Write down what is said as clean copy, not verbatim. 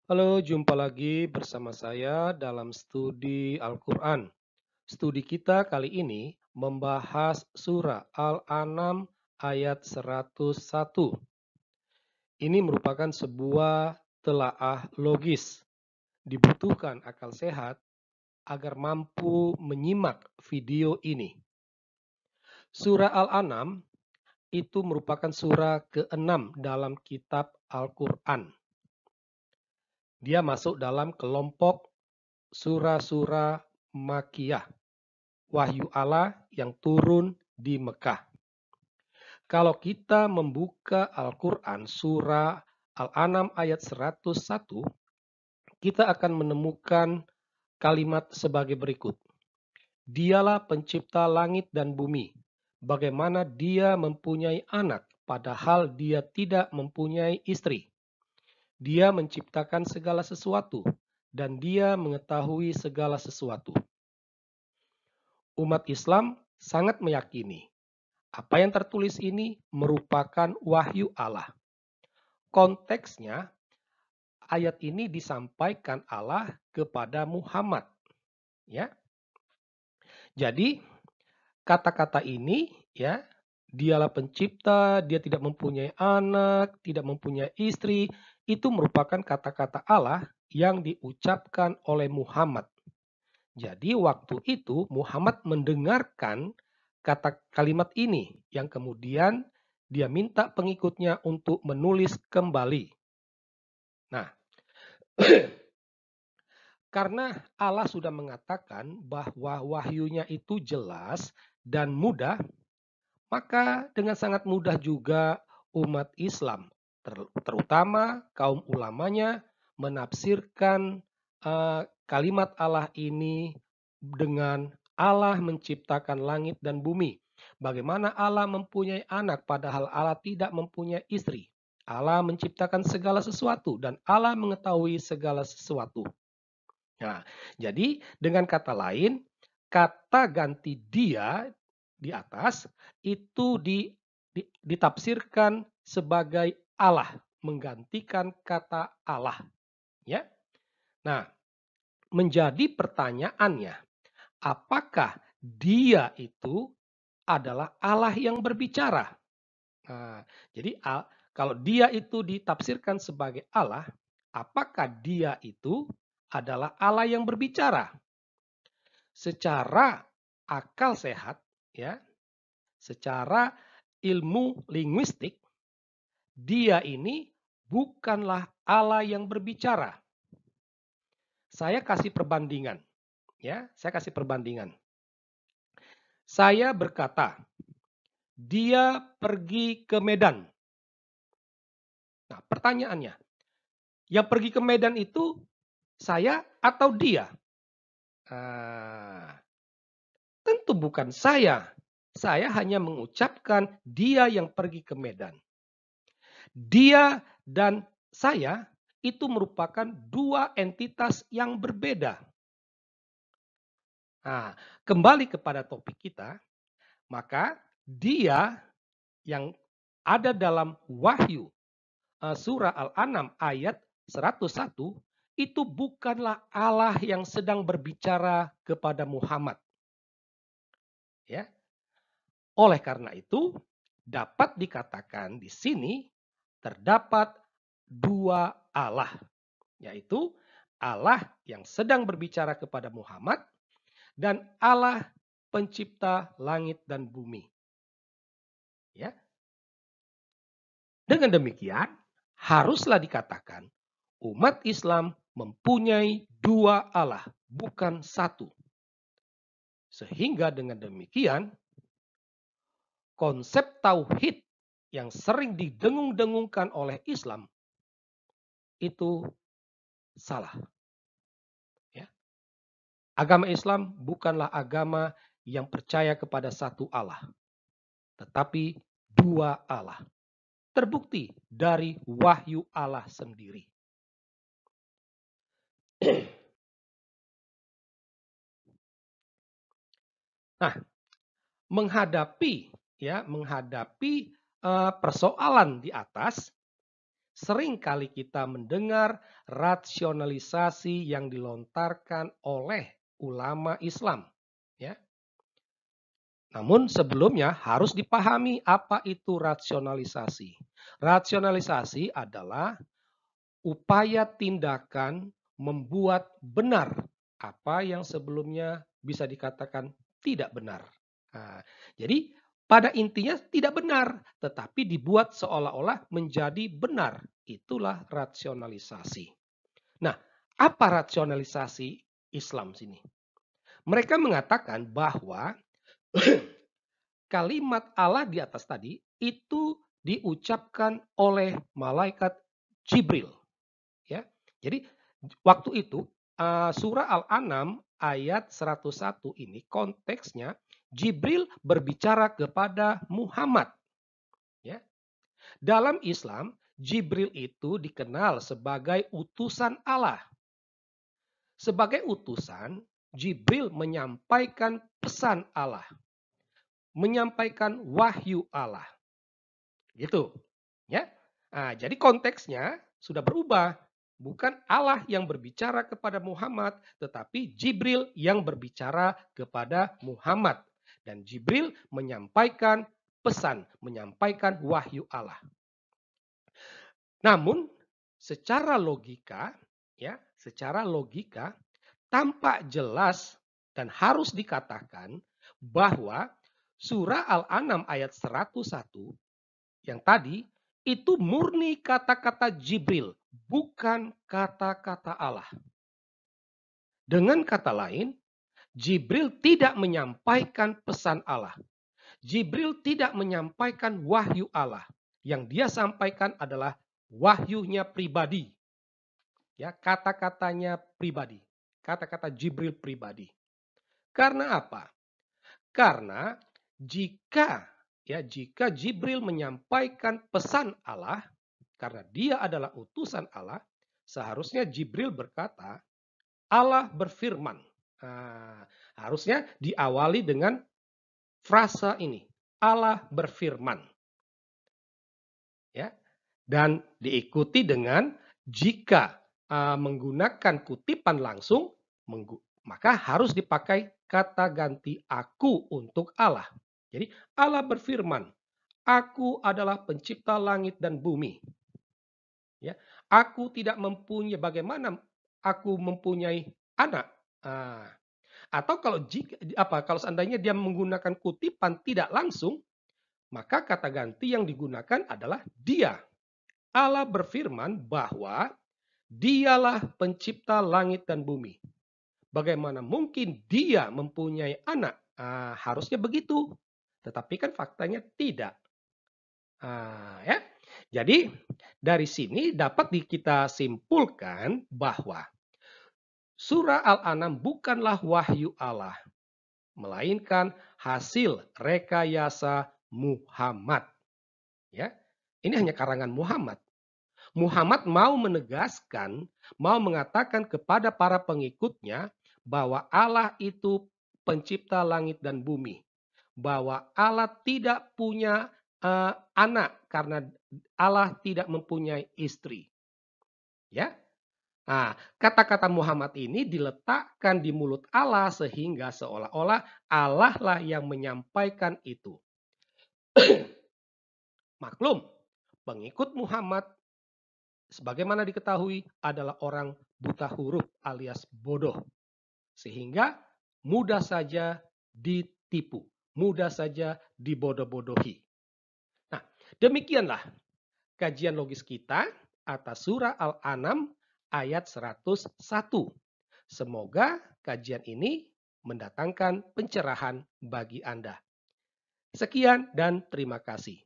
Halo, jumpa lagi bersama saya dalam studi Al-Quran. Studi kita kali ini membahas surah Al-An'am ayat 101. Ini merupakan sebuah telaah logis. Dibutuhkan akal sehat agar mampu menyimak video ini. Surah Al-An'am itu merupakan surah ke-6 dalam kitab Al-Quran. Dia masuk dalam kelompok surah-surah Makkiyah, wahyu Allah yang turun di Mekah. Kalau kita membuka Al-Quran surah Al-An'am ayat 101, kita akan menemukan kalimat sebagai berikut. Dialah pencipta langit dan bumi. Bagaimana dia mempunyai anak padahal dia tidak mempunyai istri. Dia menciptakan segala sesuatu dan dia mengetahui segala sesuatu. Umat Islam sangat meyakini apa yang tertulis ini merupakan wahyu Allah. Konteksnya, ayat ini disampaikan Allah kepada Muhammad. Ya, jadi kata-kata ini, ya, dialah pencipta, dia tidak mempunyai anak, tidak mempunyai istri, itu merupakan kata-kata Allah yang diucapkan oleh Muhammad. Jadi waktu itu Muhammad mendengarkan kata kalimat ini yang kemudian dia minta pengikutnya untuk menulis kembali. Nah, karena Allah sudah mengatakan bahwa wahyunya itu jelas dan mudah, maka dengan sangat mudah juga umat Islam, terutama kaum ulamanya, menafsirkan kalimat Allah ini dengan Allah menciptakan langit dan bumi. Bagaimana Allah mempunyai anak padahal Allah tidak mempunyai istri. Allah menciptakan segala sesuatu dan Allah mengetahui segala sesuatu. Nah, jadi dengan kata lain, kata ganti dia di atas itu ditafsirkan sebagai Allah, menggantikan kata Allah, ya. Nah, menjadi pertanyaannya, apakah dia itu adalah Allah yang berbicara? Nah, jadi kalau dia itu ditafsirkan sebagai Allah, apakah dia itu adalah Allah yang berbicara? Secara akal sehat, ya, secara ilmu linguistik, dia ini bukanlah Allah yang berbicara. Saya kasih perbandingan, ya, saya kasih perbandingan. Saya berkata, dia pergi ke Medan. Nah, pertanyaannya, yang pergi ke Medan itu saya atau dia? Nah, tentu bukan saya. Saya hanya mengucapkan dia yang pergi ke Medan. Dia dan saya itu merupakan dua entitas yang berbeda. Nah, kembali kepada topik kita, maka dia yang ada dalam Wahyu surah Al-An'am ayat 101 itu bukanlah Allah yang sedang berbicara kepada Muhammad. Ya. Oleh karena itu, dapat dikatakan di sini terdapat dua Allah, yaitu Allah yang sedang berbicara kepada Muhammad dan Allah pencipta langit dan bumi. Ya. Dengan demikian, haruslah dikatakan umat Islam mempunyai dua Allah, bukan satu. Sehingga dengan demikian, konsep tauhid yang sering didengung-dengungkan oleh Islam itu salah. Ya. Agama Islam bukanlah agama yang percaya kepada satu Allah, tetapi dua Allah. Terbukti dari wahyu Allah sendiri. Nah, menghadapi persoalan di atas, Sering kali kita mendengar rasionalisasi yang dilontarkan oleh ulama Islam, ya. Namun sebelumnya harus dipahami apa itu rasionalisasi. Rasionalisasi adalah upaya tindakan membuat benar apa yang sebelumnya bisa dikatakan tidak benar. Nah, jadi pada intinya tidak benar, tetapi dibuat seolah-olah menjadi benar. Itulah rasionalisasi. Nah, apa rasionalisasi Islam sini? Mereka mengatakan bahwa kalimat Allah di atas tadi itu diucapkan oleh malaikat Jibril, ya. Jadi waktu itu surah Al-An'am ayat 101 ini konteksnya Jibril berbicara kepada Muhammad, ya. Dalam Islam Jibril itu dikenal sebagai utusan Allah. Sebagai utusan, Jibril menyampaikan pesan Allah, menyampaikan wahyu Allah. Gitu. Ya. Nah, jadi konteksnya sudah berubah. Bukan Allah yang berbicara kepada Muhammad, tetapi Jibril yang berbicara kepada Muhammad. Dan Jibril menyampaikan pesan, menyampaikan wahyu Allah. Namun, secara logika, ya, secara logika tampak jelas dan harus dikatakan bahwa surah Al-An'am ayat 101 yang tadi itu murni kata-kata Jibril, bukan kata-kata Allah. Dengan kata lain, Jibril tidak menyampaikan pesan Allah. Jibril tidak menyampaikan wahyu Allah. Yang dia sampaikan adalah wahyunya pribadi. Ya, kata-katanya pribadi. Kata-kata Jibril pribadi. Karena apa? Karena jika Jibril menyampaikan pesan Allah, karena dia adalah utusan Allah, seharusnya Jibril berkata, Allah berfirman. Nah, harusnya diawali dengan frasa ini, Allah berfirman. Ya, dan diikuti dengan jika menggunakan kutipan langsung, maka harus dipakai kata ganti aku untuk Allah. Jadi Allah berfirman, aku adalah pencipta langit dan bumi. Ya, aku tidak mempunyai, bagaimana aku mempunyai anak. Atau kalau seandainya dia menggunakan kutipan tidak langsung, maka kata ganti yang digunakan adalah dia. Allah berfirman bahwa dialah pencipta langit dan bumi. Bagaimana mungkin dia mempunyai anak? Harusnya begitu. Tetapi kan faktanya tidak. Ya. Jadi dari sini dapat kita simpulkan bahwa surah Al-An'am bukanlah wahyu Allah, melainkan hasil rekayasa Muhammad. Ya, ini hanya karangan Muhammad. Muhammad mau menegaskan, mau mengatakan kepada para pengikutnya bahwa Allah itu pencipta langit dan bumi. Bahwa Allah tidak punya anak karena Allah tidak mempunyai istri. Ya. Nah, kata-kata Muhammad ini diletakkan di mulut Allah sehingga seolah-olah Allah lah yang menyampaikan itu. Maklum, pengikut Muhammad sebagaimana diketahui adalah orang buta huruf alias bodoh. Sehingga mudah saja ditipu, mudah saja dibodoh-bodohi. Nah, demikianlah kajian logis kita atas surah Al-An'am ayat 101. Semoga kajian ini mendatangkan pencerahan bagi Anda. Sekian dan terima kasih.